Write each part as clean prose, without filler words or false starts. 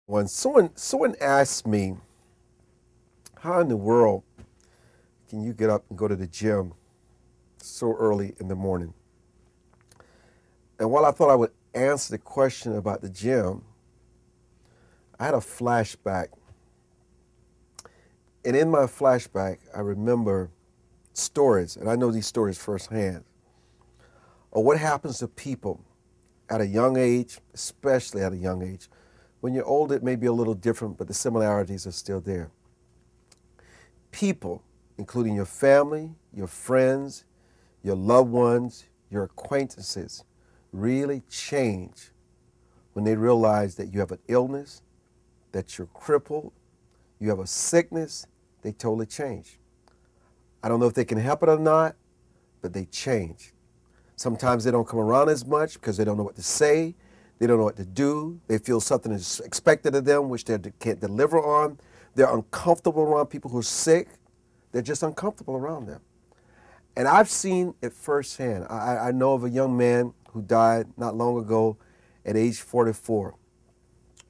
When someone asked me, how in the world can you get up and go to the gym so early in the morning? And while I thought I would answer the question about the gym, I had a flashback. And in my flashback, I remember stories, and I know these stories firsthand, of what happens to people at a young age, especially at a young age. When you're older, it may be a little different, but the similarities are still there. People, including your family, your friends, your loved ones, your acquaintances, really change when they realize that you have an illness, that you're crippled, you have a sickness. They totally change. I don't know if they can help it or not, but they change. Sometimes they don't come around as much because they don't know what to say. They don't know what to do. They feel something is expected of them, which they can't deliver on. They're uncomfortable around people who are sick. They're just uncomfortable around them. And I've seen it firsthand. I know of a young man who died not long ago at age 44,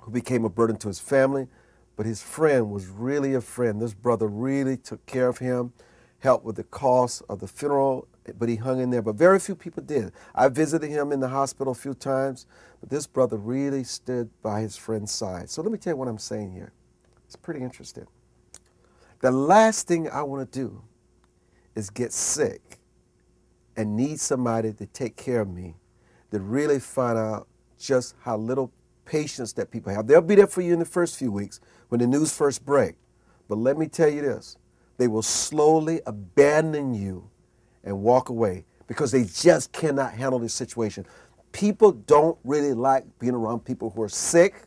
who became a burden to his family, but his friend was really a friend. This brother really took care of him, helped with the cost of the funeral, but he hung in there. But very few people did. I visited him in the hospital a few times, but this brother really stood by his friend's side. So let me tell you what I'm saying here. It's pretty interesting. The last thing I want to do is get sick and need somebody to take care of me, to really find out just how little patience that people have. They'll be there for you in the first few weeks when the news first break. But let me tell you this, they will slowly abandon you and walk away because they just cannot handle the situation. People don't really like being around people who are sick,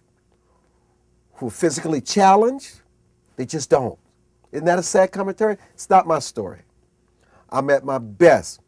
who are physically challenged. They just don't. Isn't that a sad commentary? It's not my story. I'm at my best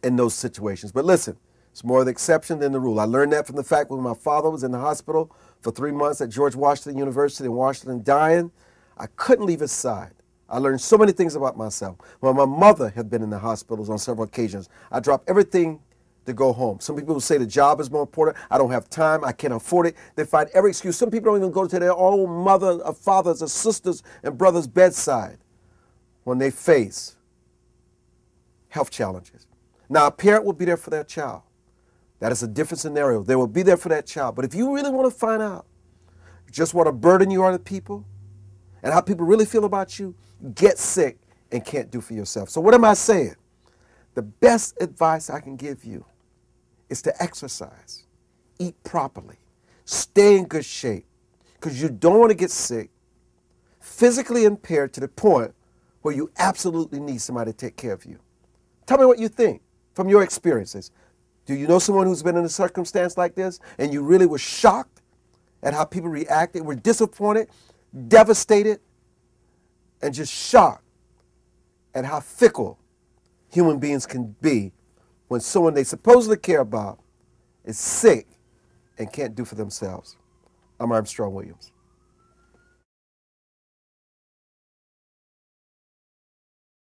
in those situations. But listen, it's more the exception than the rule. I learned that from the fact when my father was in the hospital for 3 months at George Washington University in Washington dying, I couldn't leave his side. I learned so many things about myself. When my mother had been in the hospitals on several occasions, I dropped everything to go home. Some people will say the job is more important. I don't have time. I can't afford it. They find every excuse. Some people don't even go to their own mother or fathers or sisters and brothers' bedside when they face health challenges. Now, a parent will be there for their child. That is a different scenario. They will be there for that child. But if you really want to find out just what a burden you are to people and how people really feel about you, get sick and can't do for yourself. So what am I saying? The best advice I can give you is to exercise, eat properly, stay in good shape, because you don't want to get sick, physically impaired to the point where you absolutely need somebody to take care of you. Tell me what you think from your experiences. Do you know someone who's been in a circumstance like this and you really were shocked at how people reacted, were disappointed, devastated, and just shocked at how fickle human beings can be when someone they supposedly care about is sick and can't do for themselves? I'm Armstrong Williams.